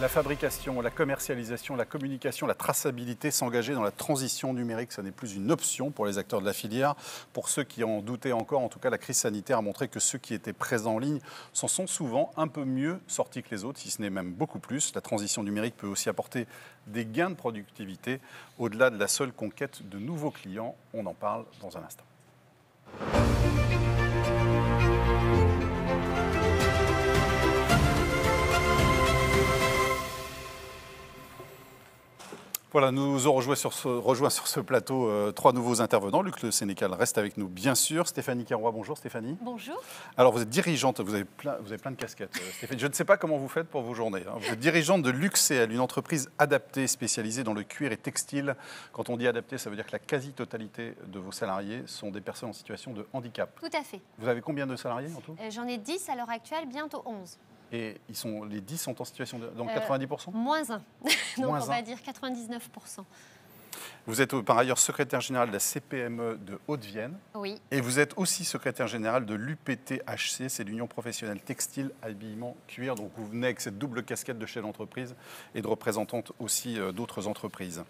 La fabrication, la commercialisation, la communication, la traçabilité, s'engager dans la transition numérique, ça n'est plus une option pour les acteurs de la filière. Pour ceux qui en doutaient encore, en tout cas, la crise sanitaire a montré que ceux qui étaient présents en ligne s'en sont souvent un peu mieux sortis que les autres, si ce n'est même beaucoup plus. La transition numérique peut aussi apporter des gains de productivité au-delà de la seule conquête de nouveaux clients. On en parle dans un instant. Voilà, nous nous avons rejoint sur ce plateau trois nouveaux intervenants. Luc Le Sénécal reste avec nous, bien sûr. Stéphanie Carrois, bonjour Stéphanie. Bonjour. Alors vous êtes dirigeante, vous avez plein de casquettes, Stéphanie. Je ne sais pas comment vous faites pour vos journées. Vous êtes dirigeante de Luxéal, une entreprise adaptée, spécialisée dans le cuir et textile. Quand on dit adapté, ça veut dire que la quasi-totalité de vos salariés sont des personnes en situation de handicap. Tout à fait. Vous avez combien de salariés en tout ? J'en ai 10 à l'heure actuelle, bientôt 11. Et les 10 sont en situation de... Donc 90% ? Moins 1. Donc Moins on va dire 99%. Vous êtes par ailleurs secrétaire général de la CPME de Haute-Vienne. Oui. Et vous êtes aussi secrétaire général de l'UPTHC, c'est l'Union professionnelle textile, habillement, cuir. Donc vous venez avec cette double casquette de chef d'entreprise et de représentante aussi d'autres entreprises.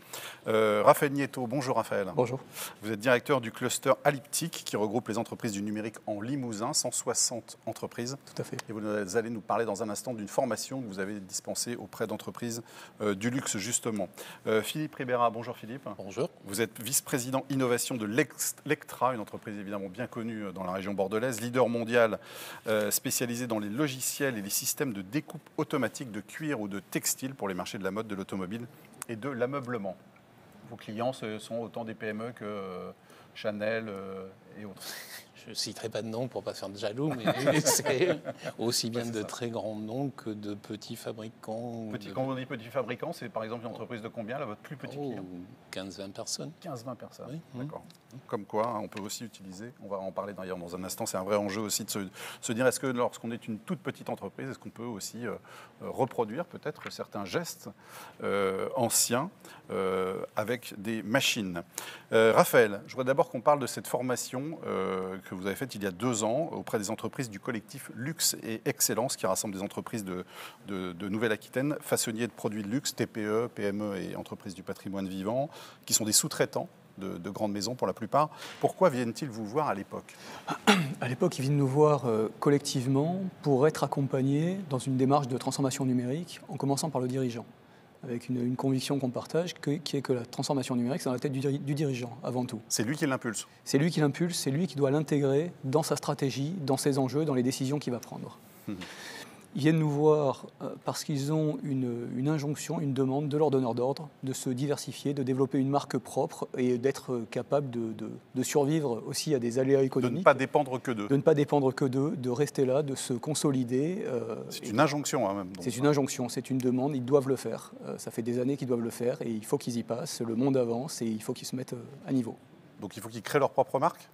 Raphaël Nieto, bonjour Raphaël. Bonjour. Vous êtes directeur du cluster Alyptique qui regroupe les entreprises du numérique en Limousin, 160 entreprises. Tout à fait. Et vous allez nous parler dans un instant d'une formation que vous avez dispensée auprès d'entreprises du luxe justement. Philippe Ribera, bonjour Philippe. Bonjour. Vous êtes vice-président innovation de Lectra, une entreprise évidemment bien connue dans la région bordelaise, leader mondial spécialisé dans les logiciels et les systèmes de découpe automatique de cuir ou de textile pour les marchés de la mode, de l'automobile et de l'ameublement. Vos clients, ce sont autant des PME que Chanel et autres. Je ne citerai pas de nom pour ne pas faire de jaloux, mais c'est aussi bien de très grands noms que de petits fabricants. Quand on dit petits fabricants, c'est par exemple une entreprise de combien, là, votre plus petit client ? 15-20 personnes. 15-20 personnes, oui. D'accord. Comme quoi, on peut aussi utiliser, on va en parler d'ailleurs dans un instant, c'est un vrai enjeu aussi de se dire, est-ce que lorsqu'on est une toute petite entreprise, est-ce qu'on peut aussi reproduire peut-être certains gestes anciens avec des machines. Raphaël, je voudrais d'abord qu'on parle de cette formation que vous avez faite il y a 2 ans auprès des entreprises du collectif Luxe et Excellence qui rassemble des entreprises de Nouvelle-Aquitaine, façonniers de produits de luxe, TPE, PME et entreprises du patrimoine vivant, qui sont des sous-traitants de grandes maisons pour la plupart. Pourquoi viennent-ils vous voir à l'époque ? À l'époque, ils viennent nous voir collectivement pour être accompagnés dans une démarche de transformation numérique, en commençant par le dirigeant, avec une conviction qu'on partage, qui est que la transformation numérique, c'est dans la tête du dirigeant, avant tout. C'est lui qui l'impulse ? C'est lui qui l'impulse, c'est lui qui doit l'intégrer dans sa stratégie, dans ses enjeux, dans les décisions qu'il va prendre. Ils viennent nous voir parce qu'ils ont une injonction, une demande de leur donneur d'ordre de se diversifier, de développer une marque propre et d'être capable de survivre aussi à des aléas économiques. De ne pas dépendre que d'eux. De ne pas dépendre que d'eux, de rester là, de se consolider. C'est une injonction même. C'est une injonction, c'est une demande, ils doivent le faire. Ça fait des années qu'ils doivent le faire et il faut qu'ils y passent. Le monde avance et il faut qu'ils se mettent à niveau. Donc il faut qu'ils créent leur propre marque ?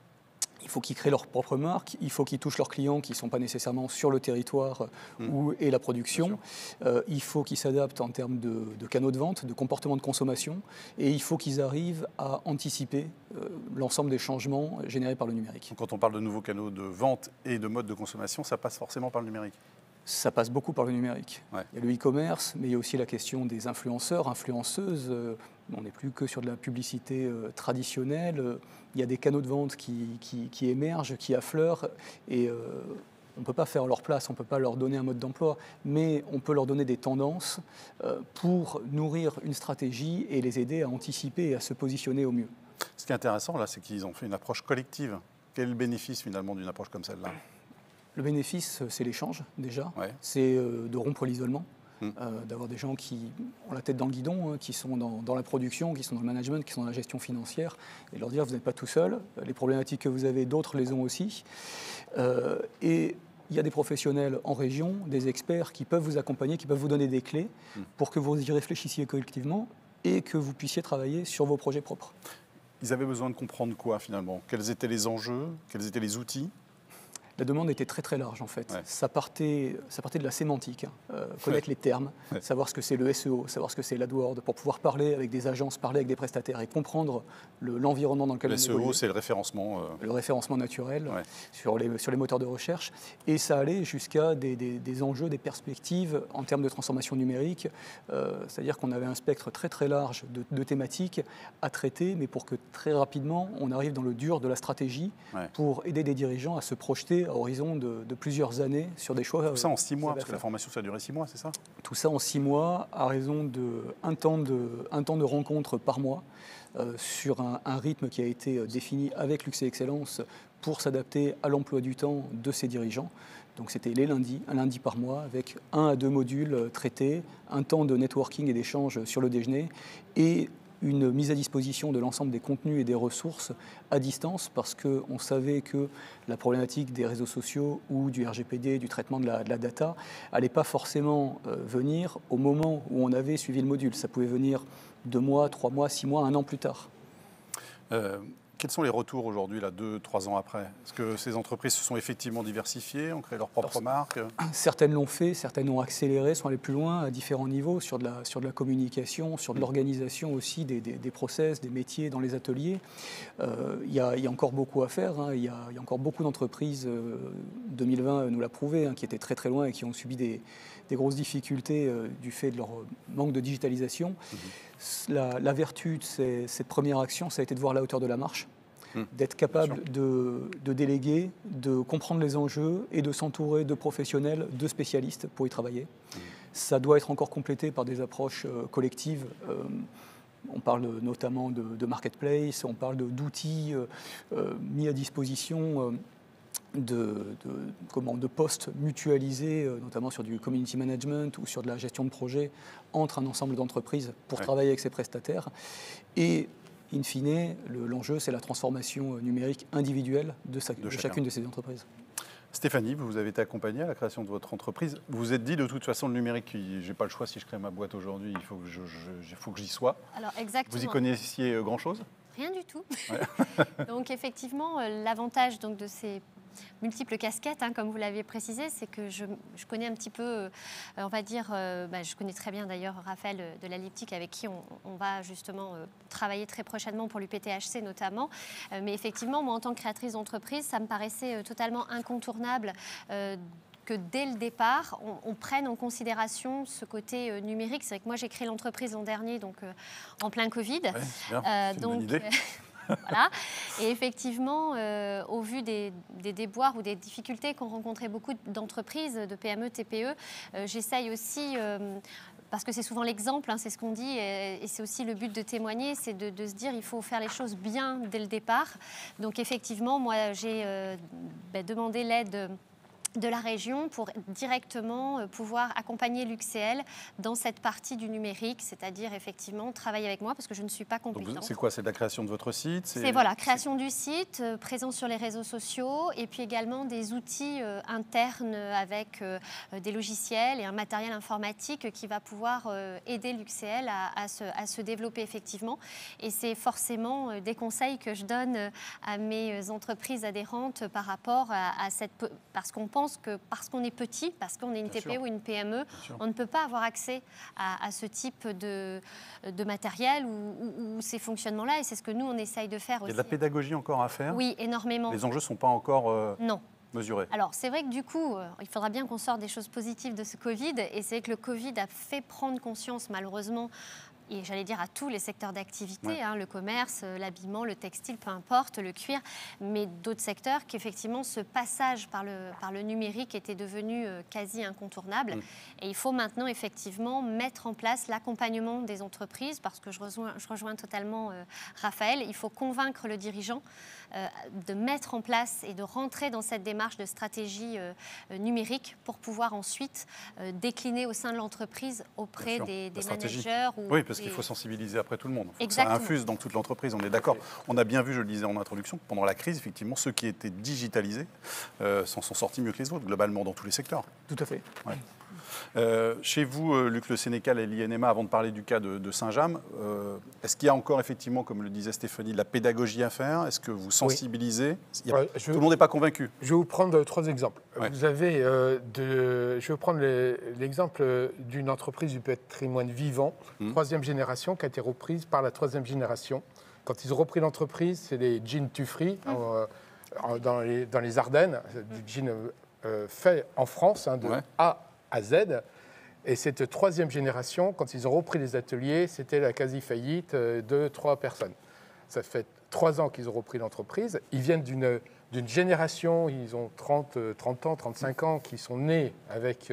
Il faut qu'ils créent leur propre marque, il faut qu'ils touchent leurs clients qui ne sont pas nécessairement sur le territoire où est la production. Il faut qu'ils s'adaptent en termes de canaux de vente, de comportement de consommation, et il faut qu'ils arrivent à anticiper l'ensemble des changements générés par le numérique. Donc, quand on parle de nouveaux canaux de vente et de mode de consommation, ça passe forcément par le numérique ? Ça passe beaucoup par le numérique. Ouais. Il y a le e-commerce, mais il y a aussi la question des influenceurs, influenceuses. On n'est plus que sur de la publicité traditionnelle. Il y a des canaux de vente qui émergent, qui affleurent, et on ne peut pas faire leur place, on ne peut pas leur donner un mode d'emploi, mais on peut leur donner des tendances pour nourrir une stratégie et les aider à anticiper et à se positionner au mieux. Ce qui est intéressant, là, c'est qu'ils ont fait une approche collective. Quel est le bénéfice, finalement, d'une approche comme celle-là ? Le bénéfice, c'est l'échange, déjà. Ouais. C'est de rompre l'isolement. D'avoir des gens qui ont la tête dans le guidon, qui sont dans la production, qui sont dans le management, qui sont dans la gestion financière, et leur dire vous n'êtes pas tout seul, les problématiques que vous avez, d'autres les ont aussi. Et il y a des professionnels en région, des experts qui peuvent vous accompagner, qui peuvent vous donner des clés pour que vous y réfléchissiez collectivement et que vous puissiez travailler sur vos projets propres. Ils avaient besoin de comprendre quoi finalement ? Quels étaient les enjeux ? Quels étaient les outils ? La demande était très très large en fait. Ouais. Ça partait de la sémantique, connaître les termes, savoir ce que c'est le SEO, savoir ce que c'est l'AdWords, pour pouvoir parler avec des agences, parler avec des prestataires et comprendre l'environnement dans lequel Le on SEO, évolue. c'est le référencement. Le référencement naturel Ouais. sur les moteurs de recherche. Et ça allait jusqu'à des enjeux, des perspectives en termes de transformation numérique. C'est-à-dire qu'on avait un spectre très très large de thématiques à traiter, mais pour que très rapidement on arrive dans le dur de la stratégie pour aider des dirigeants à se projeter à horizon de plusieurs années sur des choix. Tout ça en 6 mois, parce que la formation, ça a duré 6 mois, c'est ça? Tout ça en 6 mois, à raison d'un temps de rencontre par mois, sur un rythme qui a été défini avec Luxe et Excellence pour s'adapter à l'emploi du temps de ces dirigeants. Donc c'était les lundis, un lundi par mois, avec 1 à 2 modules traités, un temps de networking et d'échange sur le déjeuner, et une mise à disposition de l'ensemble des contenus et des ressources à distance, parce qu'on savait que la problématique des réseaux sociaux ou du RGPD, du traitement de la data, n'allait pas forcément venir au moment où on avait suivi le module. Ça pouvait venir 2 mois, 3 mois, 6 mois, 1 an plus tard. Quels sont les retours aujourd'hui, 2-3 ans après? Est-ce que ces entreprises se sont effectivement diversifiées, ont créé leur propre marque? Certaines l'ont fait, certaines ont accéléré, sont allées plus loin à différents niveaux, sur de la communication, sur de l'organisation aussi des process, des métiers dans les ateliers. Il y a encore beaucoup à faire, hein. Il y a encore beaucoup d'entreprises, 2020 nous l'a prouvé, hein, qui étaient très très loin et qui ont subi des grosses difficultés du fait de leur manque de digitalisation. La vertu de cette première action, ça a été de voir la hauteur de la marche, d'être capable de déléguer, de comprendre les enjeux et de s'entourer de professionnels, de spécialistes pour y travailler. Ça doit être encore complété par des approches collectives. On parle notamment de marketplace, on parle d'outils mis à disposition de postes mutualisés, notamment sur du community management ou sur de la gestion de projet entre un ensemble d'entreprises pour travailler avec ces prestataires. Et in fine, l'enjeu, c'est la transformation numérique individuelle de chacune de ces entreprises. Stéphanie, vous avez été accompagnée à la création de votre entreprise. Vous vous êtes dit, de toute façon, le numérique, je n'ai pas le choix, si je crée ma boîte aujourd'hui, il faut que j'y sois. Alors, exactement. Vous y connaissiez grand-chose? Rien du tout. Donc effectivement, l'avantage de ces multiples casquettes, hein, comme vous l'aviez précisé, c'est que je connais un petit peu, on va dire, je connais très bien d'ailleurs Raphaël de l'Elliptique, avec qui on va justement travailler très prochainement pour l'UPTHC notamment. Mais effectivement, moi en tant que créatrice d'entreprise, ça me paraissait totalement incontournable que dès le départ, on prenne en considération ce côté numérique. C'est vrai que moi, j'ai créé l'entreprise l'an dernier, donc en plein Covid. Ouais, c'est bien. C'est une bonne idée. Voilà. Et effectivement, au vu des déboires ou des difficultés qu'ont rencontré beaucoup d'entreprises, de PME, TPE, j'essaye aussi, parce que c'est souvent l'exemple, hein, c'est ce qu'on dit, et c'est aussi le but de témoigner, c'est de se dire il faut faire les choses bien dès le départ. Donc effectivement, moi, j'ai demandé l'aide de la région pour directement pouvoir accompagner l'UXCL dans cette partie du numérique, c'est-à-dire effectivement travailler avec moi parce que je ne suis pas compétente. C'est quoi? C'est de la création de votre site? C'est voilà, création du site, présence sur les réseaux sociaux et puis également des outils internes avec des logiciels et un matériel informatique qui va pouvoir aider l'UXCL à se développer effectivement. Et c'est forcément des conseils que je donne à mes entreprises adhérentes par rapport à cette... Parce qu'on pense que parce qu'on est petit, parce qu'on est une TPE ou une PME, on ne peut pas avoir accès à ce type de matériel ou ces fonctionnements-là. Et c'est ce que nous, on essaye de faire aussi. Il y a de la pédagogie encore à faire? Oui, énormément. Les enjeux ne sont pas encore non. mesurés. Alors, c'est vrai que du coup, il faudra bien qu'on sorte des choses positives de ce Covid. Et c'est vrai que le Covid a fait prendre conscience, malheureusement, et j'allais dire à tous les secteurs d'activité, hein, le commerce, l'habillement, le textile, peu importe, le cuir, mais d'autres secteurs, qu'effectivement ce passage par le numérique était devenu quasi incontournable. Et il faut maintenant effectivement mettre en place l'accompagnement des entreprises, parce que je rejoins totalement Raphaël, il faut convaincre le dirigeant de mettre en place et de rentrer dans cette démarche de stratégie numérique pour pouvoir ensuite décliner au sein de l'entreprise auprès des managers. Oui, parce qu'il faut sensibiliser après tout le monde. Il faut que ça infuse dans toute l'entreprise, on est d'accord. On a bien vu, je le disais en introduction, que pendant la crise, effectivement, ceux qui étaient digitalisés s'en sont sortis mieux que les autres, globalement, dans tous les secteurs. Tout à fait. Ouais. Chez vous, Luc Le Sénécal et l'INMA, avant de parler du cas de Saint-James, est-ce qu'il y a encore effectivement, comme le disait Stéphanie, de la pédagogie à faire? Est-ce que vous sensibilisez? Tout le monde n'est pas convaincu. Je vais vous prendre 3 exemples. Ouais. Vous avez, je vais vous prendre l'exemple d'une entreprise du patrimoine vivant, 3e génération, qui a été reprise par la 3e génération. Quand ils ont repris l'entreprise, c'est les jeans Tufri, dans les Ardennes, du jean fait en France, de A à Z. Et cette 3e génération, quand ils ont repris les ateliers, c'était la quasi-faillite de 3 personnes. Ça fait 3 ans qu'ils ont repris l'entreprise. Ils viennent d'une génération, ils ont 30 ans, 35 ans, qui sont nés avec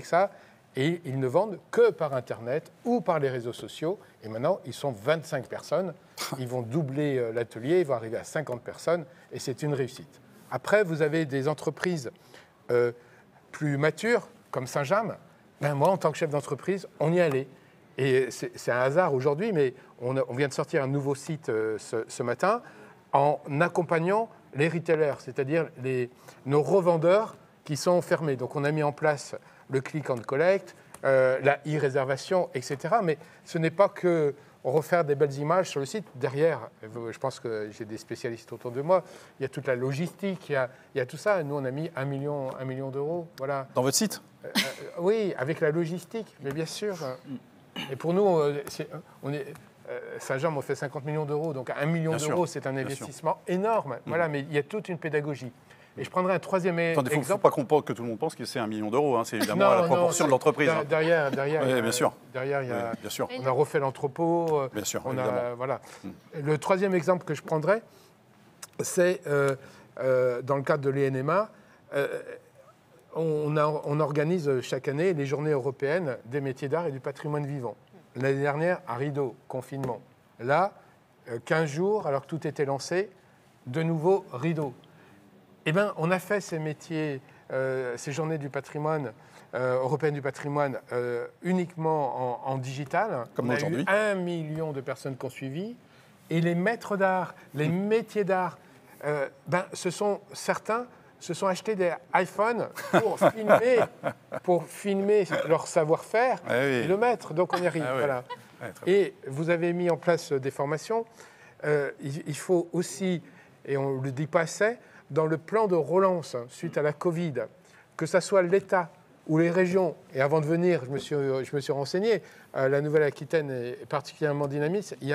ça. Et ils ne vendent que par Internet ou par les réseaux sociaux. Et maintenant, ils sont 25 personnes. Ils vont doubler l'atelier, ils vont arriver à 50 personnes. Et c'est une réussite. Après, vous avez des entreprises plus matures, comme Saint-James. Moi, en tant que chef d'entreprise, on y allait. Et c'est un hasard aujourd'hui, mais on vient de sortir un nouveau site ce matin en accompagnant les retailers, c'est-à-dire nos revendeurs qui sont fermés. Donc, on a mis en place le click and collect, la e-réservation, etc. Mais ce n'est pas que refaire des belles images sur le site. Derrière, je pense que j'ai des spécialistes autour de moi, il y a toute la logistique, il y a tout ça. Nous, on a mis 1 million d'euros. Voilà. Dans votre site? Oui, avec la logistique, mais bien sûr. Et pour nous, Saint-Jean, on fait 50 millions d'euros, donc 1 million d'euros, c'est un investissement énorme. Voilà, mais il y a toute une pédagogie. Et je prendrai un 3e exemple. Il ne faut pas que tout le monde pense que c'est 1 million d'euros. C'est évidemment à la proportion de l'entreprise. Derrière, bien sûr. Derrière, on a refait l'entrepôt. Bien sûr, voilà. Le 3e exemple que je prendrai, c'est dans le cadre de l'INMA, on organise chaque année les journées européennes des métiers d'art et du patrimoine vivant. L'année dernière, à Rideau, confinement. Là, 15 jours, alors que tout était lancé, de nouveau Rideau. Eh bien, on a fait ces métiers, ces journées du patrimoine, européennes du patrimoine, uniquement en digital. Comme aujourd'hui. On a eu 1 million de personnes qui ont suivi. Et les maîtres d'art, les métiers d'art, certains se sont achetés des iPhones pour filmer leur savoir-faire et le mettre. Donc, on y arrive. Voilà. Et vous avez mis en place des formations. Il faut aussi, et on ne le dit pas assez, dans le plan de relance suite à la Covid, que ce soit l'État ou les régions, et avant de venir, je me suis renseigné, la Nouvelle-Aquitaine est particulièrement dynamique, il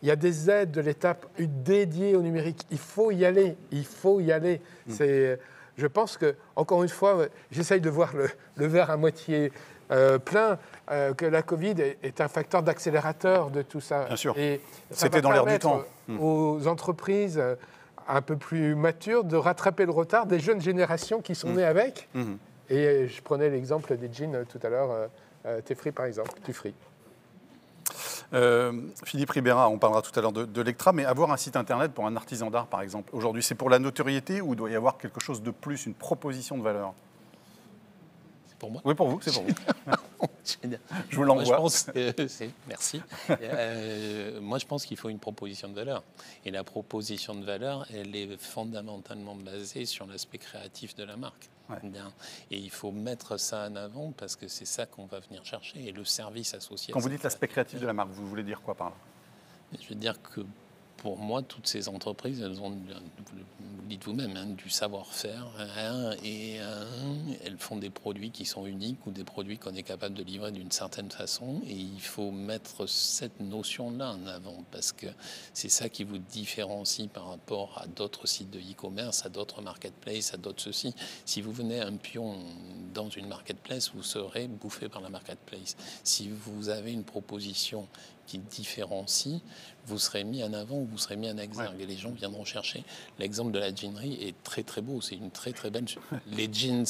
y a des aides de l'État dédiées au numérique. Il faut y aller. Je pense que, encore une fois, j'essaye de voir le verre à moitié plein, que la Covid est un facteur d'accélérateur de tout ça. Bien sûr. Et c'était dans l'air du temps. Aux entreprises un peu plus matures de rattraper le retard des jeunes générations qui sont nées avec. Et je prenais l'exemple des jeans tout à l'heure, Tefri par exemple, Tufri. Philippe Ribera, on parlera tout à l'heure de Lectra, mais avoir un site internet pour un artisan d'art, par exemple, aujourd'hui, c'est pour la notoriété ou doit y avoir quelque chose de plus, une proposition de valeur? C'est pour moi? Oui, pour vous, c'est pour vous. Je vous l'envoie. Merci. Moi, je pense qu'il faut une proposition de valeur. Et la proposition de valeur, elle est fondamentalement basée sur l'aspect créatif de la marque. Bien. Et il faut mettre ça en avant parce que c'est ça qu'on va venir chercher. Et le service associé. Quand vous dites l'aspect créatif de la marque, vous voulez dire quoi par là? Je veux dire que pour moi, toutes ces entreprises, elles ont, vous le dites vous-même, du savoir-faire, et elles font des produits qui sont uniques ou des produits qu'on est capable de livrer d'une certaine façon. Et il faut mettre cette notion-là en avant parce que c'est ça qui vous différencie par rapport à d'autres sites de e-commerce, à d'autres marketplaces, à d'autres ceci. Si vous venez un pion dans une marketplace, vous serez bouffé par la marketplace. Si vous avez une proposition qui différencie, vous serez mis en avant ou vous serez mis en exergue et les gens viendront chercher. L'exemple de la jeanerie est très très beau, c'est une très très belle... Les jeans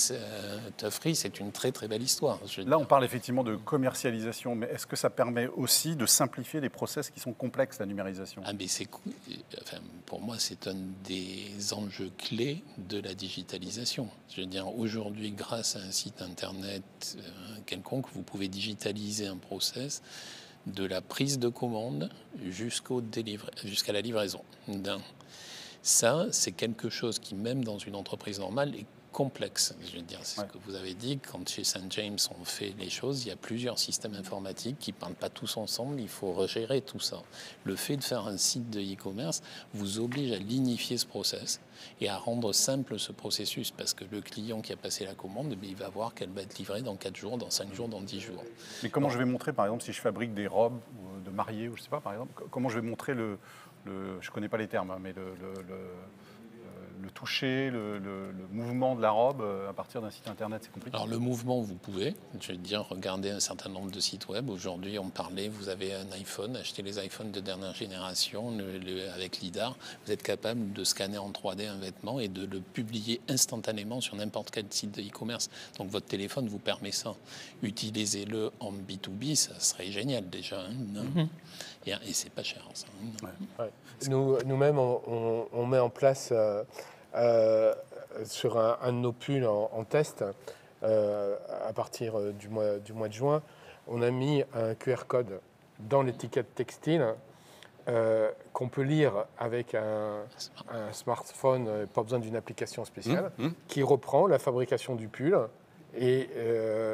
Tufri, c'est une très très belle histoire. Là, on parle effectivement de commercialisation, mais est-ce que ça permet aussi de simplifier les process qui sont complexes, la numérisation? Mais c'est enfin, pour moi, c'est un des enjeux clés de la digitalisation. Je veux dire, aujourd'hui, grâce à un site internet quelconque, vous pouvez digitaliser un process de la prise de commande jusqu'à la livraison. Ça, c'est quelque chose qui, même dans une entreprise normale, est complexe. Je veux dire, c'est ce que vous avez dit. Quand chez St. James, on fait les choses, il y a plusieurs systèmes informatiques qui ne parlent pas tous ensemble. Il faut regérer tout ça. Le fait de faire un site de e-commerce vous oblige à lignifier ce process et à rendre simple ce processus, parce que le client qui a passé la commande, il va voir qu'elle va être livrée dans 4 jours, dans 5 jours, dans 10 jours. Mais comment je vais montrer, par exemple, si je fabrique des robes de mariée, ou je ne sais pas, par exemple, comment je vais montrer je ne connais pas les termes, mais le toucher, le mouvement de la robe à partir d'un site internet, c'est compliqué. Alors le mouvement, vous pouvez, je veux dire, regardez un certain nombre de sites web. Aujourd'hui, on parlait, vous avez un iPhone, achetez les iPhones de dernière génération avec LiDAR. Vous êtes capable de scanner en 3D un vêtement et de le publier instantanément sur n'importe quel site de e-commerce. Donc votre téléphone vous permet ça. Utilisez-le en B2B, ça serait génial déjà. Et c'est pas cher, ça. Ouais. Nous-mêmes, on met en place sur un de nos pulls en test, à partir du mois de juin, on a mis un QR code dans l'étiquette textile qu'on peut lire avec un smartphone, pas besoin d'une application spéciale, qui reprend la fabrication du pull. Et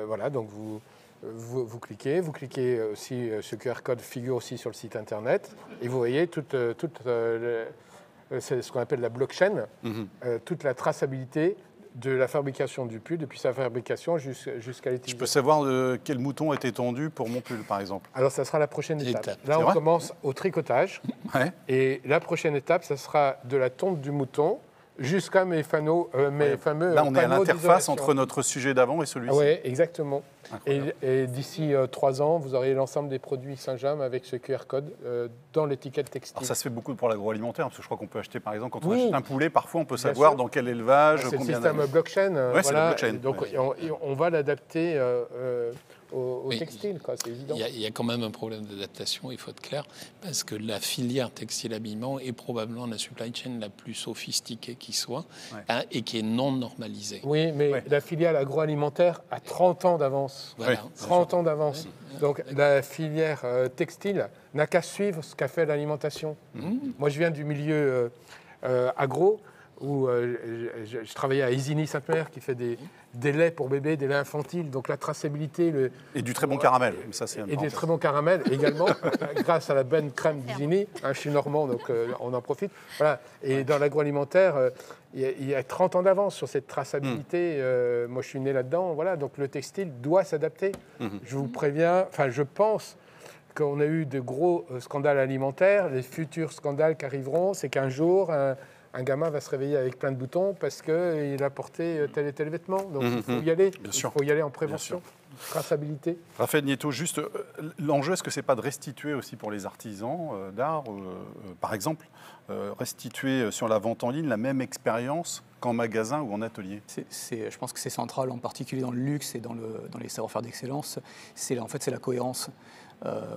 voilà, donc vous cliquez aussi, ce QR code figure aussi sur le site internet, et vous voyez c'est ce qu'on appelle la blockchain, toute la traçabilité de la fabrication du pull, depuis sa fabrication jusqu'à l'utilisation. Je peux savoir quel mouton est étendu pour mon pull, par exemple. Alors, ça sera la prochaine étape. Là, on commence au tricotage. Ouais. Et la prochaine étape, ça sra de la tonte du mouton jusqu'à mes fameux Là, on est à l'interface d'isolation. entre notre sujet d'avant et celui-ci. Oui, exactement. Et d'ici 3 ans, vous aurez l'ensemble des produits Saint-James avec ce QR code dans l'étiquette textile. Alors ça se fait beaucoup pour l'agroalimentaire, parce que je crois qu'on peut acheter, par exemple, quand on achète un poulet, parfois on peut savoir dans quel élevage, c'est combien... le système blockchain. Oui, c'est la blockchain. Donc on va l'adapter au textile, c'est évident. Il y a quand même un problème d'adaptation, il faut être clair, parce que la filière textile-habillement est probablement la supply chain la plus sophistiquée qui soit, et qui est non normalisée. Oui, mais la filière agroalimentaire a 30 ans d'avance. Voilà, 30 ans d'avance. Donc la filière textile n'a qu'à suivre ce qu'a fait l'alimentation. Moi, je viens du milieu agro, où je travaillais à Isigny-Sainte-Mère, qui fait des laits pour bébés, des laits infantiles, donc la traçabilité... Et du très bon caramel. Ça, c'est et des très bons caramels également, grâce à la bonne crème d'Isigny. Je suis normand, donc on en profite. Voilà. Et dans l'agroalimentaire, il y a 30 ans d'avance sur cette traçabilité. Moi, je suis né là-dedans. Voilà. Donc le textile doit s'adapter. Je vous préviens, je pense qu'on a eu de gros scandales alimentaires. Les futurs scandales qui arriveront, c'est qu'un jour... un gamin va se réveiller avec plein de boutons parce qu'il a porté tel et tel vêtement. Donc il faut y aller. Il faut y aller en prévention. Traçabilité. Raphaël Nieto, juste, l'enjeu, est-ce que ce n'est pas de restituer aussi pour les artisans d'art, par exemple, restituer sur la vente en ligne la même expérience qu'en magasin ou en atelier? Je pense que c'est central, en particulier dans le luxe et dans les savoir-faire d'excellence. C'est la cohérence.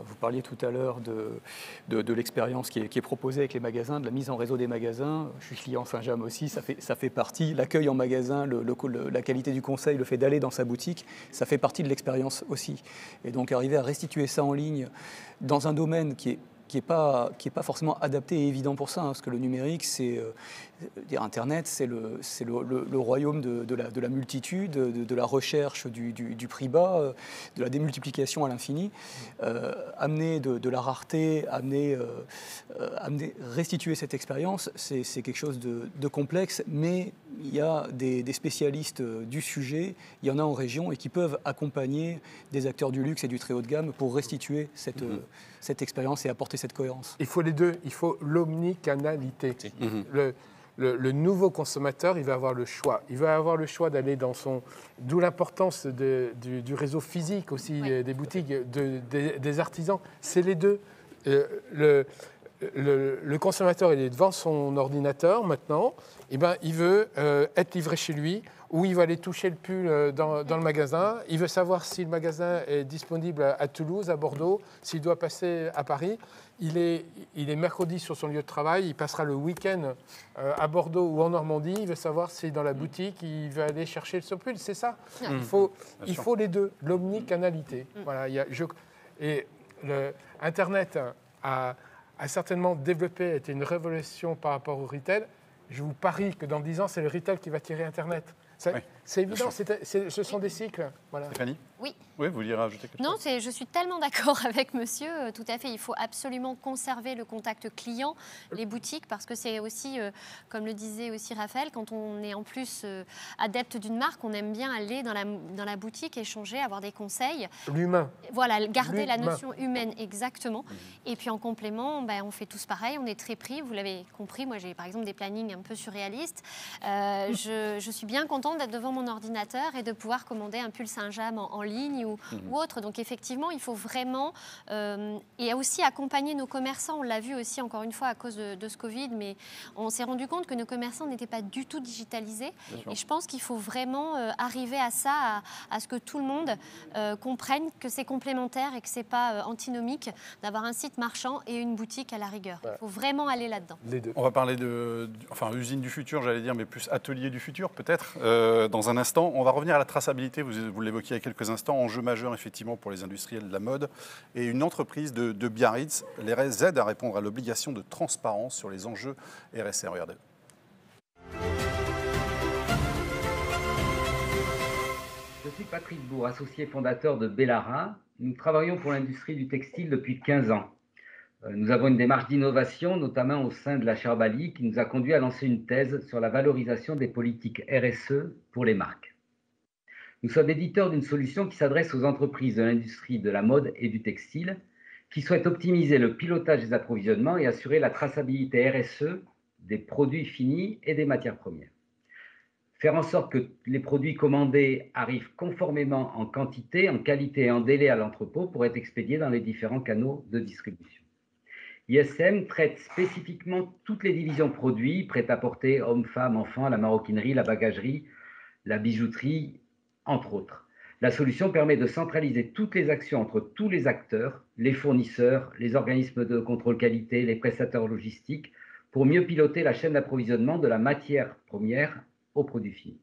Vous parliez tout à l'heure de l'expérience qui est proposée avec les magasins, de la mise en réseau des magasins. Je suis client Saint-James aussi, ça fait partie. L'accueil en magasin, la qualité du conseil, le fait d'aller dans sa boutique, ça fait partie de l'expérience aussi. Et donc arriver à restituer ça en ligne dans un domaine qui n'est pas forcément adapté et évident pour ça, parce que le numérique, Internet, c'est le royaume de la multitude, de la recherche du prix bas, de la démultiplication à l'infini. Amener de la rareté, restituer cette expérience, c'est quelque chose de complexe, mais il y a des spécialistes du sujet, il y en a en région, et qui peuvent accompagner des acteurs du luxe et du très haut de gamme pour restituer cette expérience et apporter cette cohérence. Il faut les deux, il faut l'omnicanalité. Le nouveau consommateur, il va avoir le choix. Il va avoir le choix d'aller dans son... D'où l'importance du réseau physique aussi, des boutiques, des artisans. C'est les deux. Le consommateur, il est devant son ordinateur maintenant. Et il veut être livré chez lui, ou il va aller toucher le pull dans le magasin. Il veut savoir si le magasin est disponible à Toulouse, à Bordeaux, s'il doit passer à Paris. Il est mercredi sur son lieu de travail, il passera le week-end à Bordeaux ou en Normandie. Il veut savoir si dans la boutique, il va aller chercher ce pull. C'est ça. Il faut les deux, l'omnicanalité. Voilà, Internet a certainement développé, a été une révolution par rapport au retail. Je vous parie que dans 10 ans, c'est le retail qui va tirer Internet. Oui, C'est évident, ce sont des cycles. Voilà. Stéphanie ? Oui. Oui, vous vouliez rajouter quelque Non, chose ? je suis tellement d'accord avec monsieur. Tout à fait, il faut absolument conserver le contact client, les boutiques, parce que c'est aussi, comme le disait aussi Raphaël, quand on est en plus adepte d'une marque, on aime bien aller dans la boutique, échanger, avoir des conseils. L'humain. Voilà, garder la L'humain. notion humaine, exactement. Et puis en complément, on fait tous pareil, on est très pris, vous l'avez compris. Moi, j'ai par exemple des plannings un peu surréalistes. Je suis bien contente d'être devant mon ordinateur et de pouvoir commander un pull Saint-James en ligne ou autre. Donc effectivement, il faut vraiment et aussi accompagner nos commerçants. On l'a vu aussi encore une fois à cause de ce Covid, mais on s'est rendu compte que nos commerçants n'étaient pas du tout digitalisés. Et je pense qu'il faut vraiment arriver à ça, à ce que tout le monde comprenne que c'est complémentaire et que c'est pas antinomique d'avoir un site marchand et une boutique à la rigueur. Il faut vraiment aller là-dedans. Les deux. On va parler usine du futur, j'allais dire, mais plus atelier du futur peut-être, dans un instant. On va revenir à la traçabilité, vous l'évoquiez il y a quelques instants, enjeu majeur effectivement pour les industriels de la mode. Et une entreprise de Biarritz les aide à répondre à l'obligation de transparence sur les enjeux RSE. Regardez. Je suis Patrick Bourg, associé fondateur de Bellara. Nous travaillons pour l'industrie du textile depuis 15 ans. Nous avons une démarche d'innovation, notamment au sein de la Charbali, qui nous a conduit à lancer une thèse sur la valorisation des politiques RSE pour les marques. Nous sommes éditeurs d'une solution qui s'adresse aux entreprises de l'industrie de la mode et du textile, qui souhaitent optimiser le pilotage des approvisionnements et assurer la traçabilité RSE des produits finis et des matières premières. Faire en sorte que les produits commandés arrivent conformément en quantité, en qualité et en délai à l'entrepôt pour être expédiés dans les différents canaux de distribution. ISM traite spécifiquement toutes les divisions produits, prêt-à-porter, hommes, femmes, enfants, la maroquinerie, la bagagerie, la bijouterie, entre autres. La solution permet de centraliser toutes les actions entre tous les acteurs, les fournisseurs, les organismes de contrôle qualité, les prestataires logistiques, pour mieux piloter la chaîne d'approvisionnement de la matière première aux produits finis.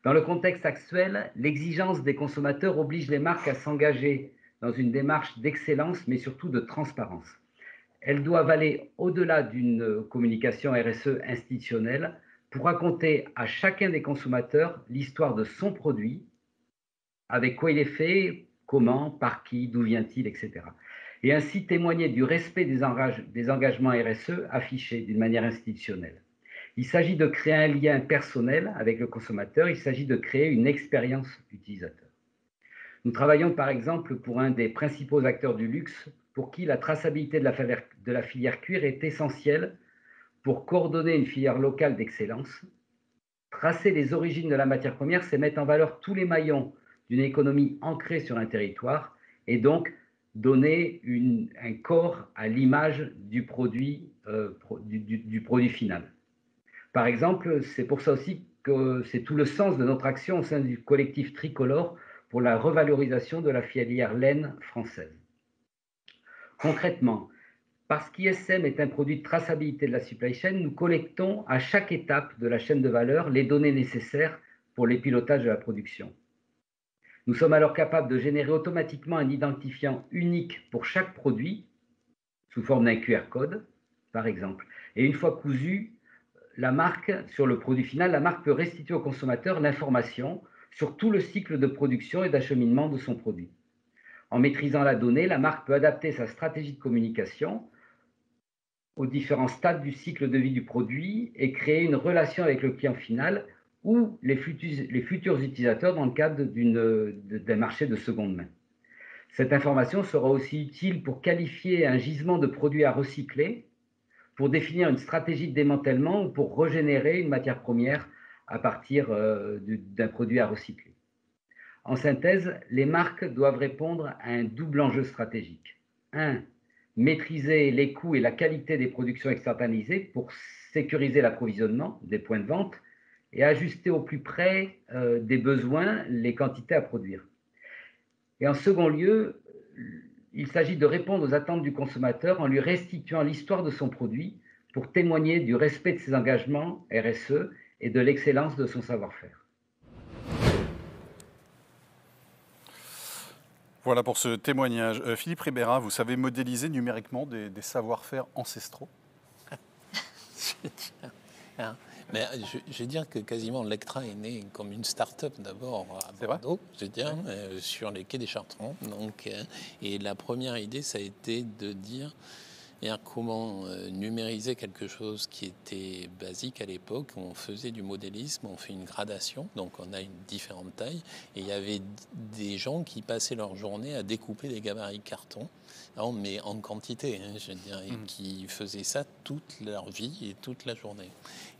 Dans le contexte actuel, l'exigence des consommateurs oblige les marques à s'engager dans une démarche d'excellence, mais surtout de transparence. Elles doivent aller au-delà d'une communication RSE institutionnelle pour raconter à chacun des consommateurs l'histoire de son produit, avec quoi il est fait, comment, par qui, d'où vient-il, etc. Et ainsi témoigner du respect des engagements RSE affichés d'une manière institutionnelle. Il s'agit de créer un lien personnel avec le consommateur, il s'agit de créer une expérience utilisateur. Nous travaillons par exemple pour un des principaux acteurs du luxe, pour qui la traçabilité de la filière cuir est essentielle pour coordonner une filière locale d'excellence. Tracer les origines de la matière première, c'est mettre en valeur tous les maillons d'une économie ancrée sur un territoire et donc donner un corps à l'image du produit final. Par exemple, c'est pour ça aussi que c'est tout le sens de notre action au sein du collectif Tricolore pour la revalorisation de la filière laine française. Concrètement, parce qu'ISM est un produit de traçabilité de la supply chain, nous collectons à chaque étape de la chaîne de valeur les données nécessaires pour les pilotages de la production. Nous sommes alors capables de générer automatiquement un identifiant unique pour chaque produit, sous forme d'un QR code, par exemple. Et une fois cousu, la marque, sur le produit final, la marque peut restituer au consommateur l'information sur tout le cycle de production et d'acheminement de son produit. En maîtrisant la donnée, la marque peut adapter sa stratégie de communication aux différents stades du cycle de vie du produit et créer une relation avec le client final ou les futurs utilisateurs dans le cadre d'un marché de seconde main. Cette information sera aussi utile pour qualifier un gisement de produits à recycler, pour définir une stratégie de démantèlement ou pour régénérer une matière première à partir d'un produit à recycler. En synthèse, les marques doivent répondre à un double enjeu stratégique. 1. Maîtriser les coûts et la qualité des productions externalisées pour sécuriser l'approvisionnement des points de vente et ajuster au plus près des besoins les quantités à produire. Et en second lieu, il s'agit de répondre aux attentes du consommateur en lui restituant l'histoire de son produit pour témoigner du respect de ses engagements RSE et de l'excellence de son savoir-faire. Voilà pour ce témoignage. Philippe Ribera, vous savez modéliser numériquement des savoir-faire ancestraux ? Mais je vais dire que quasiment Lectra est né comme une start-up d'abord à Bordeaux, je veux dire, sur les quais des Chartrons. Donc, et la première idée, ça a été de dire comment numériser quelque chose qui était basique à l'époque. On faisait du modélisme, on fait une gradation, donc on a une différente taille. Et il y avait des gens qui passaient leur journée à découper des gabarits carton, mais en quantité, je veux dire, et qui faisaient ça toute leur vie et toute la journée.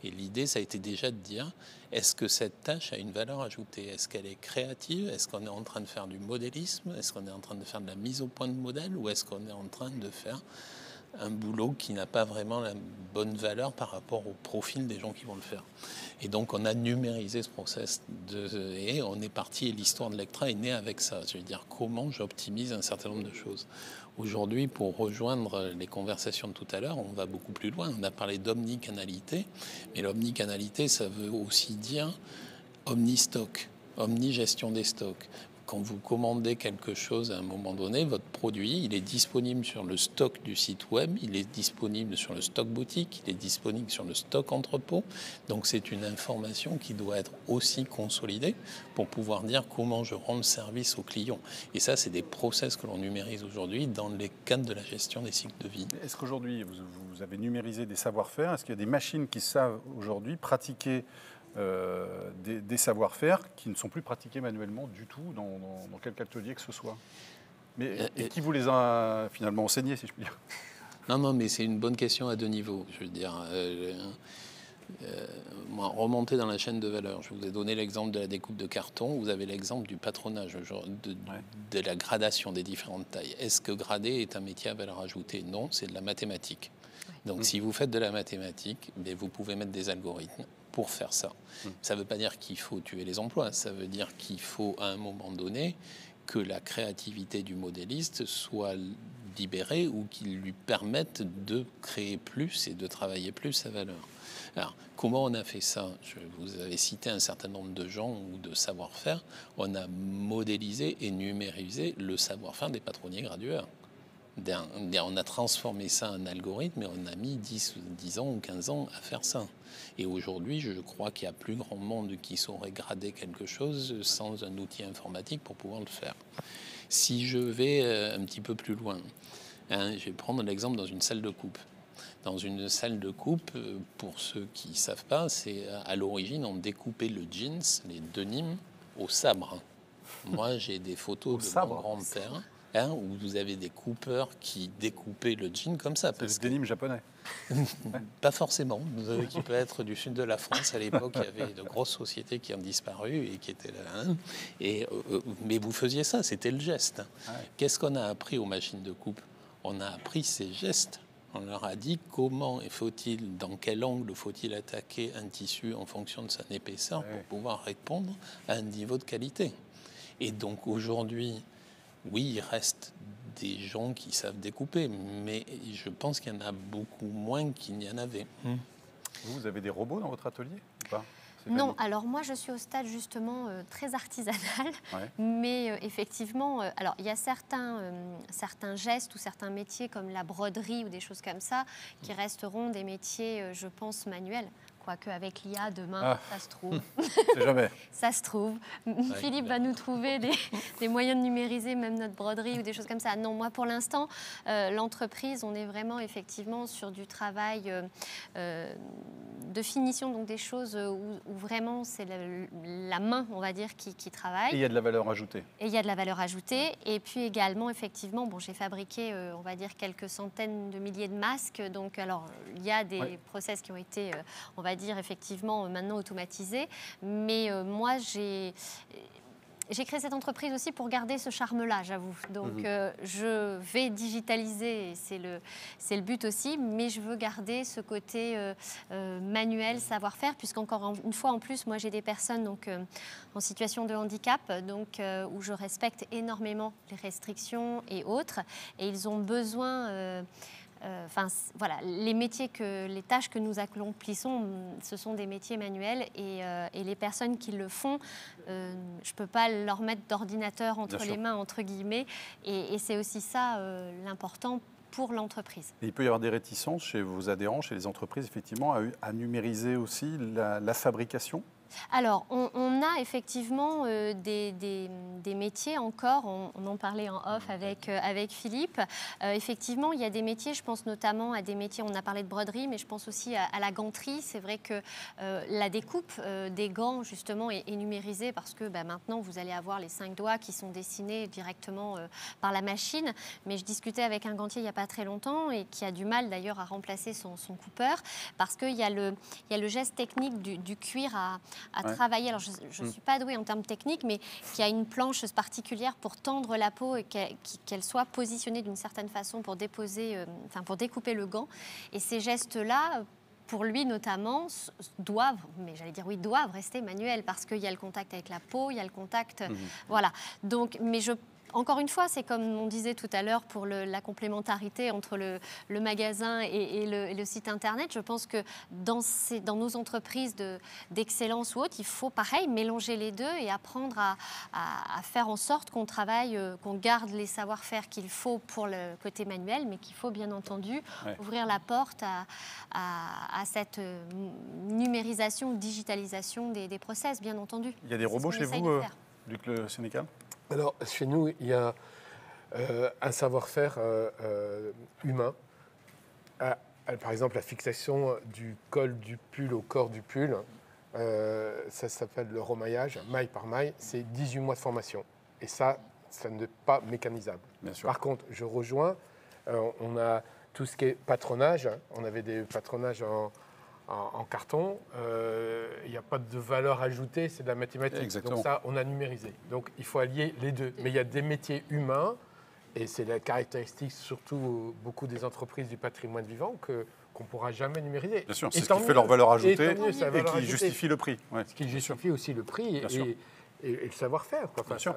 Et l'idée, ça a été déjà de dire, est-ce que cette tâche a une valeur ajoutée? Est-ce qu'elle est créative? Est-ce qu'on est en train de faire du modélisme? Est-ce qu'on est en train de faire de la mise au point de modèle? Ou est-ce qu'on est en train de faire un boulot qui n'a pas vraiment la bonne valeur par rapport au profil des gens qui vont le faire? Et donc on a numérisé ce process et on est parti, et l'histoire de Lectra est née avec ça. Je veux dire, comment j'optimise un certain nombre de choses. Aujourd'hui, pour rejoindre les conversations de tout à l'heure, on va beaucoup plus loin. On a parlé d'omnicanalité, mais l'omnicanalité, ça veut aussi dire omni-stock, omni-gestion des stocks. Quand vous commandez quelque chose à un moment donné, votre produit, il est disponible sur le stock du site web, il est disponible sur le stock boutique, il est disponible sur le stock entrepôt. Donc c'est une information qui doit être aussi consolidée pour pouvoir dire comment je rends le service au client. Et ça, c'est des process que l'on numérise aujourd'hui dans les cadres de la gestion des cycles de vie. Est-ce qu'aujourd'hui, vous avez numérisé des savoir-faire? Est-ce qu'il y a des machines qui savent aujourd'hui pratiquer des savoir-faire qui ne sont plus pratiqués manuellement du tout dans quelque atelier que ce soit? Et qui vous les a finalement enseignés, si je puis dire? Non, mais c'est une bonne question à deux niveaux. Je veux dire, remonter dans la chaîne de valeur. Je vous ai donné l'exemple de la découpe de carton. Vous avez l'exemple du patronage, de la gradation des différentes tailles. Est-ce que grader est un métier à valeur ajoutée? Non, c'est de la mathématique. Donc, si vous faites de la mathématique, vous pouvez mettre des algorithmes pour faire ça. Ça ne veut pas dire qu'il faut tuer les emplois. Ça veut dire qu'il faut, à un moment donné, que la créativité du modéliste soit libérée ou qu'il lui permette de créer plus et de travailler plus sa valeur. Alors, comment on a fait ça? Vous avez cité un certain nombre de gens ou de savoir-faire. On a modélisé et numérisé le savoir-faire des patronniers gradueurs. On a transformé ça en algorithme et on a mis 10 ans ou 15 ans à faire ça. Et aujourd'hui, je crois qu'il y a plus grand monde qui saurait grader quelque chose sans un outil informatique pour pouvoir le faire. Si je vais un petit peu plus loin, je vais prendre l'exemple dans une salle de coupe. Dans une salle de coupe, pour ceux qui ne savent pas, c'est à l'origine, on découpait le jeans, les denims, au sabre. Moi, j'ai des photos de mon grand-père. Où vous avez des coupeurs qui découpaient le jean comme ça. C'est le denim japonais. Pas forcément. Qui peut être du sud de la France. À l'époque, il y avait de grosses sociétés qui ont disparu et qui étaient là. Mais vous faisiez ça, c'était le geste. Ouais. Qu'est-ce qu'on a appris aux machines de coupe? On a appris ces gestes. On leur a dit comment faut-il, dans quel angle faut-il attaquer un tissu en fonction de son épaisseur pour pouvoir répondre à un niveau de qualité. Et donc aujourd'hui, oui, il reste des gens qui savent découper, mais je pense qu'il y en a beaucoup moins qu'il n'y en avait. Vous avez des robots dans votre atelier ou pas? Non, alors moi je suis au stade justement très artisanal, mais effectivement, alors il y a certains gestes ou certains métiers comme la broderie ou des choses comme ça qui resteront des métiers, je pense, manuels. Quoique avec l'IA demain, ça se trouve. C'est jamais. Ça se trouve. Philippe va nous trouver des moyens de numériser même notre broderie ou des choses comme ça. Non, moi pour l'instant, l'entreprise, on est vraiment effectivement sur du travail de finition, donc des choses où vraiment c'est la main, on va dire, qui travaille. Et il y a de la valeur ajoutée. Et il y a de la valeur ajoutée. Et puis également, effectivement, j'ai fabriqué, on va dire, quelques centaines de milliers de masques. Donc, alors, il y a des process qui ont été, on va dire, effectivement, maintenant automatisés. Mais moi, j'ai créé cette entreprise aussi pour garder ce charme-là, j'avoue. Donc, je vais digitaliser, c'est le but aussi, mais je veux garder ce côté manuel, savoir-faire, puisqu'encore une fois, en plus, moi, j'ai des personnes donc, en situation de handicap, donc, où je respecte énormément les restrictions et autres, et ils ont besoin... voilà, les tâches que nous accomplissons, ce sont des métiers manuels et les personnes qui le font, je ne peux pas leur mettre d'ordinateur entre les mains, entre guillemets, et c'est aussi ça l'important pour l'entreprise. Et il peut y avoir des réticences chez vos adhérents, chez les entreprises, effectivement, à numériser aussi la fabrication? Alors, on a effectivement des métiers encore, on en parlait en off avec Philippe. Effectivement, il y a des métiers, je pense notamment à des métiers, on a parlé de broderie, mais je pense aussi à la ganterie. C'est vrai que la découpe des gants, justement, est numérisée parce que maintenant, vous allez avoir les 5 doigts qui sont dessinés directement par la machine. Mais je discutais avec un gantier il n'y a pas très longtemps et qui a du mal d'ailleurs à remplacer son coupeur parce qu'il y a le geste technique du cuir à travailler. Alors, je ne suis pas douée en termes techniques, mais qui a une planche particulière pour tendre la peau et qu'elle soit positionnée d'une certaine façon pour découper le gant. Et ces gestes-là, pour lui notamment, doivent rester manuels parce qu'il y a le contact avec la peau, il y a le contact... Voilà. Donc, mais encore une fois, c'est comme on disait tout à l'heure pour la complémentarité entre le magasin et le site Internet. Je pense que dans nos entreprises d'excellence ou autres, il faut pareil mélanger les deux et apprendre à faire en sorte qu'on travaille, qu'on garde les savoir-faire qu'il faut pour le côté manuel, mais qu'il faut bien entendu ouvrir la porte à cette numérisation, digitalisation des process, bien entendu. Il y a des robots chez vous, Luc Le Sénécal? Alors, chez nous, il y a un savoir-faire humain. Par exemple, la fixation du col du pull au corps du pull, ça s'appelle le remaillage, maille par maille, c'est 18 mois de formation. Et ça n'est pas mécanisable. Bien sûr. Par contre, je rejoins, on a tout ce qui est patronage. On avait des patronages en carton, il n'y a pas de valeur ajoutée, c'est de la mathématique. Exactement. Donc ça, on a numérisé. Donc il faut allier les deux. Mais il y a des métiers humains, et c'est la caractéristique surtout beaucoup des entreprises du patrimoine vivant qu'on ne pourra jamais numériser. Bien sûr, c'est ce qui fait leur valeur ajoutée et qui ajoutée. justifie le prix. Ouais. Ce qui justifie aussi le prix et le savoir-faire. Bien sûr.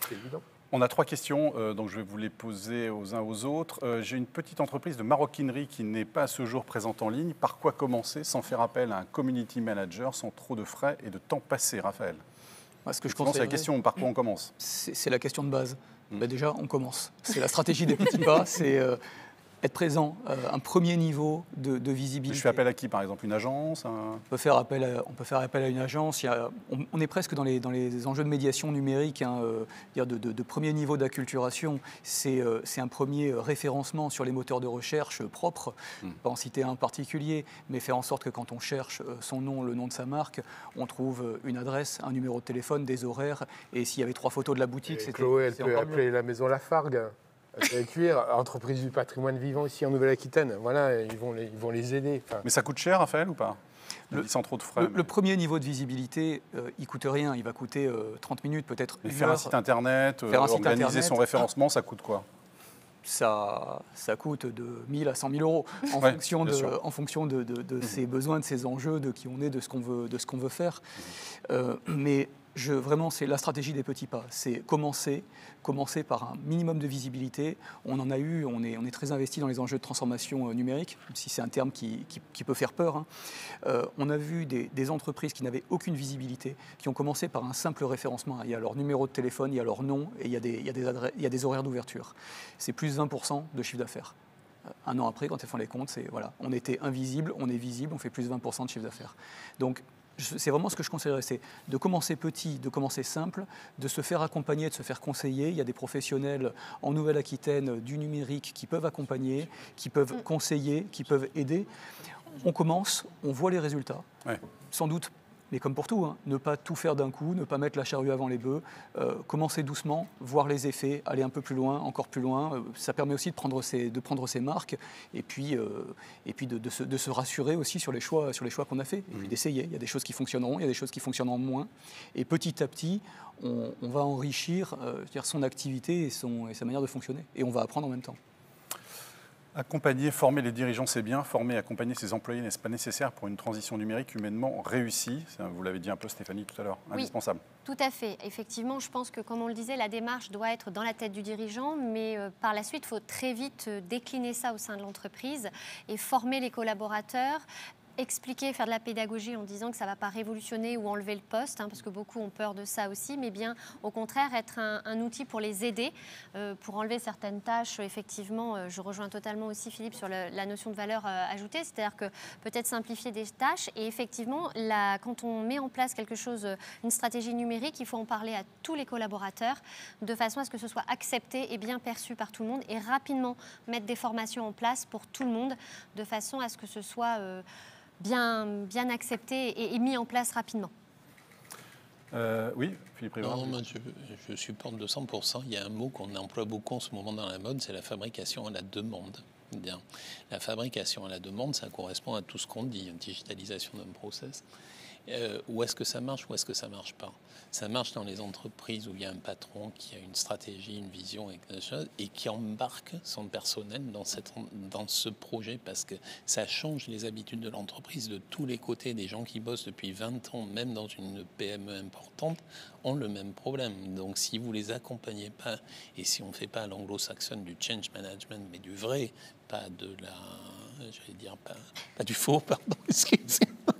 C'est évident. On a 3 questions, donc je vais vous les poser aux uns aux autres. J'ai une petite entreprise de maroquinerie qui n'est pas à ce jour présente en ligne. Par quoi commencer sans faire appel à un community manager, sans trop de frais et de temps passé, Raphaël? Ce que je c'est la question, par quoi on commence? C'est la question de base. Déjà, on commence. C'est la stratégie des petits pas, c'est être présent, un premier niveau de visibilité. Je fais appel à qui, par exemple? Une agence? On peut faire appel à une agence. On est presque dans les enjeux de médiation numérique, de premier niveau d'acculturation. C'est un premier référencement sur les moteurs de recherche propres. Pas en citer un en particulier, mais faire en sorte que quand on cherche son nom, le nom de sa marque, on trouve une adresse, un numéro de téléphone, des horaires. Et s'il y avait 3 photos de la boutique, c'était... Chloé, elle peut appeler la maison Lafargue. Cuir, entreprise du patrimoine vivant ici en Nouvelle-Aquitaine, voilà, ils vont les aider. Enfin... Mais ça coûte cher, Raphaël, ou pas? Sans trop de frais. Le premier niveau de visibilité, il ne coûte rien, il va coûter 30 minutes, peut-être une heure. Faire un site internet, organiser son référencement, ça coûte quoi? Ça coûte de 1 000 à 100 000 euros en fonction de ses besoins, de ses enjeux, de qui on est, de ce qu'on veut faire. Mais vraiment, c'est la stratégie des petits pas. C'est commencer par un minimum de visibilité. On en a eu, on est très investi dans les enjeux de transformation numérique, même si c'est un terme qui peut faire peur. On a vu des entreprises qui n'avaient aucune visibilité, qui ont commencé par un simple référencement. Il y a leur numéro de téléphone, il y a leur nom et il y a des horaires d'ouverture. C'est plus 20% de chiffre d'affaires. Un an après, quand elles font les comptes, on était invisible, on est visible, on fait plus 20% de chiffre d'affaires. Donc, c'est vraiment ce que je conseillerais, c'est de commencer petit, de commencer simple, de se faire accompagner, de se faire conseiller. Il y a des professionnels en Nouvelle-Aquitaine du numérique qui peuvent accompagner, qui peuvent conseiller, qui peuvent aider. On commence, on voit les résultats. Ouais. Sans doute, mais comme pour tout, ne pas tout faire d'un coup, ne pas mettre la charrue avant les bœufs, commencer doucement, voir les effets, aller un peu plus loin, encore plus loin. Ça permet aussi de prendre ses marques et puis de se rassurer aussi sur les choix qu'on a faits. Et puis d'essayer. Il y a des choses qui fonctionneront, il y a des choses qui fonctionneront moins. Et petit à petit, on va enrichir son activité et sa manière de fonctionner. Et on va apprendre en même temps. Accompagner, former les dirigeants, c'est bien. Former et accompagner ses employés, n'est-ce pas nécessaire pour une transition numérique humainement réussie? Vous l'avez dit un peu, Stéphanie, tout à l'heure. Indispensable. Oui, tout à fait. Effectivement, je pense que, comme on le disait, la démarche doit être dans la tête du dirigeant, mais par la suite, il faut très vite décliner ça au sein de l'entreprise et former les collaborateurs expliquer, faire de la pédagogie en disant que ça ne va pas révolutionner ou enlever le poste, parce que beaucoup ont peur de ça aussi, mais bien au contraire être un outil pour les aider, pour enlever certaines tâches. Effectivement, je rejoins totalement aussi Philippe sur la notion de valeur ajoutée, c'est-à-dire que peut-être simplifier des tâches et effectivement, quand on met en place quelque chose, une stratégie numérique, il faut en parler à tous les collaborateurs de façon à ce que ce soit accepté et bien perçu par tout le monde et rapidement mettre des formations en place pour tout le monde de façon à ce que ce soit bien accepté et mis en place rapidement. Oui, Philippe Rivard. Non, moi, je supporte de 100%. Il y a un mot qu'on emploie beaucoup en ce moment dans la mode, c'est la fabrication à la demande. Bien. La fabrication à la demande, ça correspond à tout ce qu'on dit, une digitalisation d'un process. Où est-ce que ça marche, où est-ce que ça ne marche pas? Ça marche dans les entreprises où il y a un patron qui a une stratégie, une vision et qui embarque son personnel dans ce projet parce que ça change les habitudes de l'entreprise de tous les côtés. Des gens qui bossent depuis 20 ans, même dans une PME importante, ont le même problème. Donc si vous ne les accompagnez pas et si on ne fait pas à l'anglo-saxonne du change management, mais du vrai, pas de la... j'allais dire, pas du faux, pardon, excusez-moi.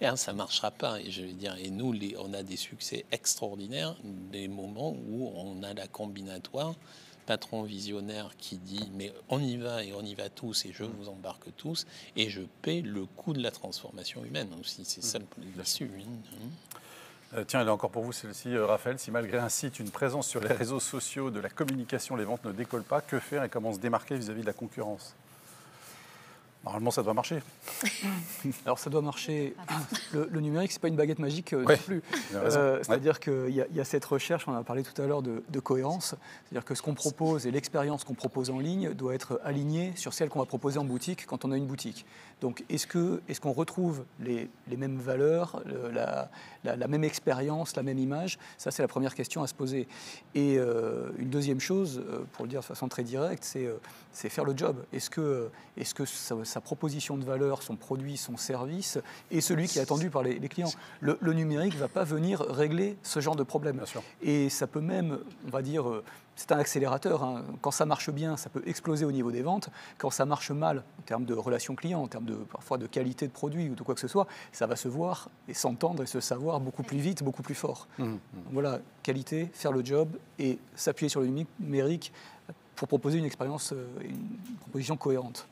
Et ça ne marchera pas. Et je vais dire, et nous, on a des succès extraordinaires, des moments où on a la combinatoire, patron visionnaire qui dit mais on y va et on y va tous et je vous embarque tous et je paie le coût de la transformation humaine aussi. C'est ça là-dessus. Tiens, elle est encore pour vous celle-ci, Raphaël. Si malgré un site, une présence sur les réseaux sociaux, de la communication, les ventes ne décollent pas, que faire et comment se démarquer vis-à-vis de la concurrence? Normalement, ça doit marcher. Alors, ça doit marcher. Le numérique, ce n'est pas une baguette magique non plus. C'est-à-dire qu'il y a cette recherche, on en a parlé tout à l'heure, de cohérence. C'est-à-dire que ce qu'on propose et l'expérience qu'on propose en ligne doit être alignée sur celle qu'on va proposer en boutique quand on a une boutique. Donc, est-ce qu'on retrouve les mêmes valeurs, la même expérience, la même image? Ça, c'est la première question à se poser. Et une deuxième chose, pour le dire de façon très directe, c'est faire le job. Est-ce que sa proposition de valeur, son produit, son service est celui qui est attendu par les clients? Le numérique ne va pas venir régler ce genre de problème. Bien sûr. Et ça peut même, on va dire, c'est un accélérateur. Quand ça marche bien, ça peut exploser au niveau des ventes. Quand ça marche mal, en termes de relations clients, en termes parfois de qualité de produit ou de quoi que ce soit, ça va se voir et s'entendre et se savoir beaucoup plus vite, beaucoup plus fort. Donc voilà, qualité, faire le job et s'appuyer sur le numérique pour proposer une expérience, une proposition cohérente.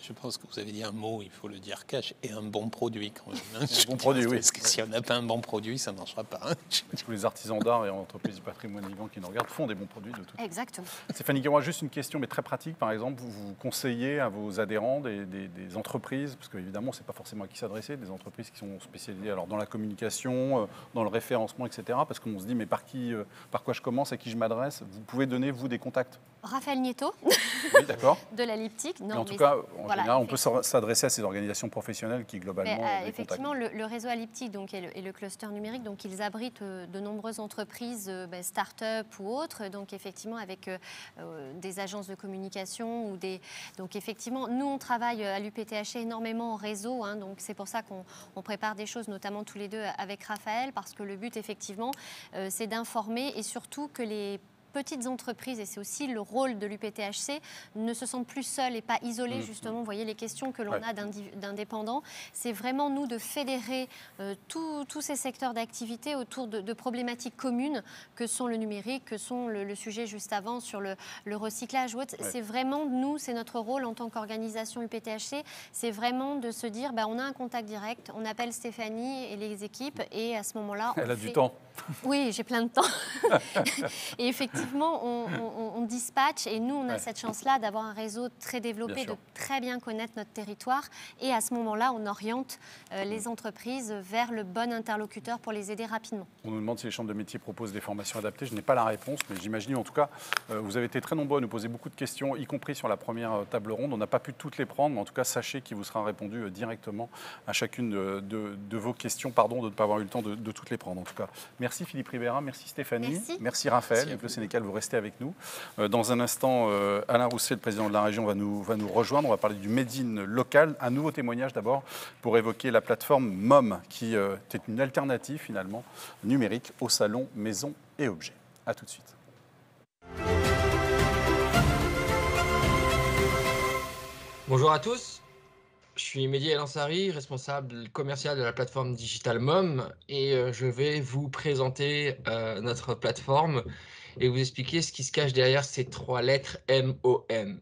Je pense que vous avez dit un mot, il faut le dire cash, et un bon produit quand même. Un bon produit, oui. Parce que si on n'a pas un bon produit, ça ne marchera pas. Tous les artisans d'art et entreprises du patrimoine vivant qui nous regardent font des bons produits de toute façon. Exactement. Stéphanie Guérois, juste une question, mais très pratique. Par exemple, vous conseillez à vos adhérents des entreprises, parce qu'évidemment, ce n'est pas forcément à qui s'adresser, des entreprises qui sont spécialisées alors, dans la communication, dans le référencement, etc. Parce qu'on se dit, mais par quoi je commence, à qui je m'adresse? Vous pouvez donner, vous, des contacts? Raphaël Nieto, oui, d'accord. de la Liptique. En tout cas, en général, on peut s'adresser à ces organisations professionnelles qui, globalement, effectivement, le réseau Aliptique donc, et le cluster numérique, donc, ils abritent de nombreuses entreprises, start-up ou autres, donc effectivement avec des agences de communication. Donc effectivement, nous, on travaille à l'UPTHC énormément en réseau, donc c'est pour ça qu'on prépare des choses, notamment tous les deux avec Raphaël, parce que le but, effectivement, c'est d'informer et surtout que les petites entreprises, et c'est aussi le rôle de l'UPTHC, ne se sentent plus seules et pas isolées, justement. Vous voyez les questions que l'on a d'indépendants. C'est vraiment, nous, de fédérer tous ces secteurs d'activité autour de problématiques communes que sont le numérique, que sont le sujet juste avant sur le recyclage. C'est vraiment, nous, c'est notre rôle en tant qu'organisation UPTHC, c'est vraiment de se dire, on a un contact direct, on appelle Stéphanie et les équipes, et à ce moment-là... Elle a du temps. Oui, j'ai plein de temps. Et effectivement, on dispatche et nous, on a cette chance-là d'avoir un réseau très développé, de très bien connaître notre territoire. Et à ce moment-là, on oriente les entreprises vers le bon interlocuteur pour les aider rapidement. On nous demande si les chambres de métiers proposent des formations adaptées. Je n'ai pas la réponse, mais j'imagine en tout cas, vous avez été très nombreux à nous poser beaucoup de questions, y compris sur la première table ronde. On n'a pas pu toutes les prendre, mais en tout cas, sachez qu'il vous sera répondu directement à chacune de vos questions. Pardon de ne pas avoir eu le temps de toutes les prendre, en tout cas. Merci Philippe Ribera, merci Stéphanie, merci Raphaël. Yves Le Sénécal, vous restez avec nous. Dans un instant, Alain Rousset, le président de la région, va nous rejoindre. On va parler du Made in local. Un nouveau témoignage d'abord pour évoquer la plateforme MOM, qui est une alternative finalement numérique au salon Maison et Objets. A tout de suite. Bonjour à tous. Je suis Mehdi El Ansari, responsable commercial de la plateforme Digital Mom, et je vais vous présenter notre plateforme et vous expliquer ce qui se cache derrière ces 3 lettres MOM.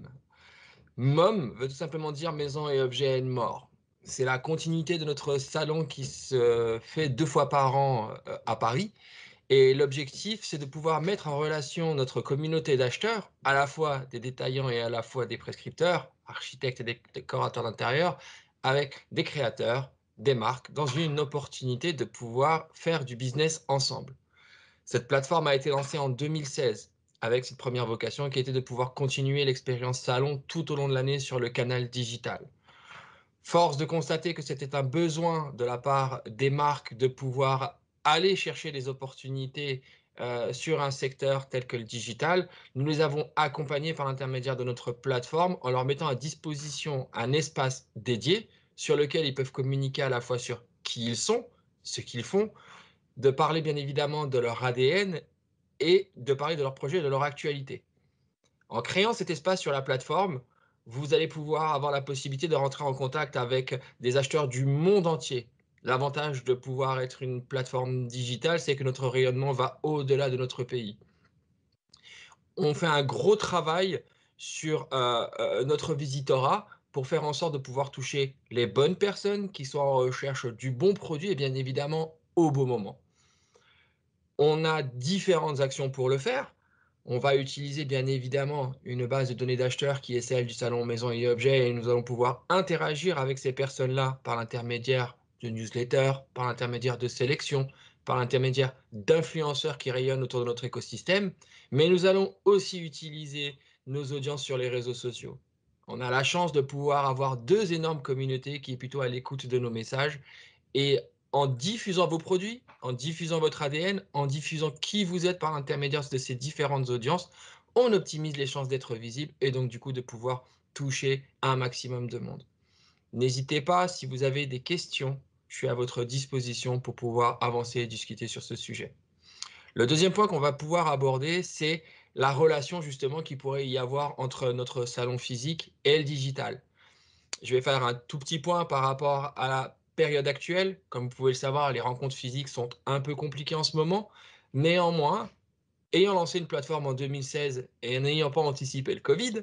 MOM veut tout simplement dire maison et objet mort. C'est la continuité de notre salon qui se fait 2 fois par an à Paris. Et l'objectif, c'est de pouvoir mettre en relation notre communauté d'acheteurs, à la fois des détaillants et à la fois des prescripteurs, architectes et décorateurs d'intérieur, avec des créateurs, des marques, dans une opportunité de pouvoir faire du business ensemble. Cette plateforme a été lancée en 2016 avec cette première vocation qui était de pouvoir continuer l'expérience salon tout au long de l'année sur le canal digital. Force de constater que c'était un besoin de la part des marques de pouvoir aller chercher des opportunités sur un secteur tel que le digital, nous les avons accompagnés par l'intermédiaire de notre plateforme en leur mettant à disposition un espace dédié sur lequel ils peuvent communiquer à la fois sur qui ils sont, ce qu'ils font, de parler bien évidemment de leur ADN et de parler de leur projet et de leur actualité. En créant cet espace sur la plateforme, vous allez pouvoir avoir la possibilité de rentrer en contact avec des acheteurs du monde entier. L'avantage de pouvoir être une plateforme digitale, c'est que notre rayonnement va au-delà de notre pays. On fait un gros travail sur notre visitorat pour faire en sorte de pouvoir toucher les bonnes personnes qui sont en recherche du bon produit et bien évidemment au bon moment. On a différentes actions pour le faire. On va utiliser bien évidemment une base de données d'acheteurs qui est celle du salon Maison et Objets et nous allons pouvoir interagir avec ces personnes-là par l'intermédiaire de newsletters, par l'intermédiaire de sélections, par l'intermédiaire d'influenceurs qui rayonnent autour de notre écosystème. Mais nous allons aussi utiliser nos audiences sur les réseaux sociaux. On a la chance de pouvoir avoir 2 énormes communautés qui est plutôt à l'écoute de nos messages et en diffusant vos produits, en diffusant votre ADN, en diffusant qui vous êtes par l'intermédiaire de ces différentes audiences, on optimise les chances d'être visible et donc du coup de pouvoir toucher un maximum de monde. N'hésitez pas, si vous avez des questions, je suis à votre disposition pour pouvoir avancer et discuter sur ce sujet. Le deuxième point qu'on va pouvoir aborder, c'est la relation justement qu'il pourrait y avoir entre notre salon physique et le digital. Je vais faire un tout petit point par rapport à la période actuelle. Comme vous pouvez le savoir, les rencontres physiques sont un peu compliquées en ce moment. Néanmoins, ayant lancé une plateforme en 2016 et n'ayant pas anticipé le Covid,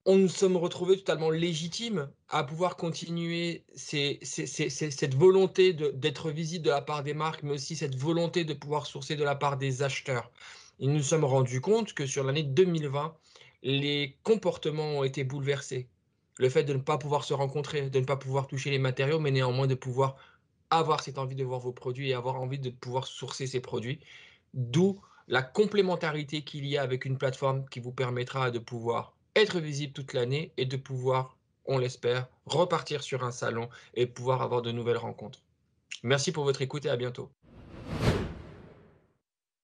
on nous sommes retrouvés totalement légitimes à pouvoir continuer cette volonté d'être visible de la part des marques, mais aussi cette volonté de pouvoir sourcer de la part des acheteurs. Et nous nous sommes rendus compte que sur l'année 2020, les comportements ont été bouleversés. Le fait de ne pas pouvoir se rencontrer, de ne pas pouvoir toucher les matériaux, mais néanmoins de pouvoir avoir cette envie de voir vos produits et avoir envie de pouvoir sourcer ces produits. D'où la complémentarité qu'il y a avec une plateforme qui vous permettra de pouvoir être visible toute l'année et de pouvoir, on l'espère, repartir sur un salon et pouvoir avoir de nouvelles rencontres. Merci pour votre écoute et à bientôt.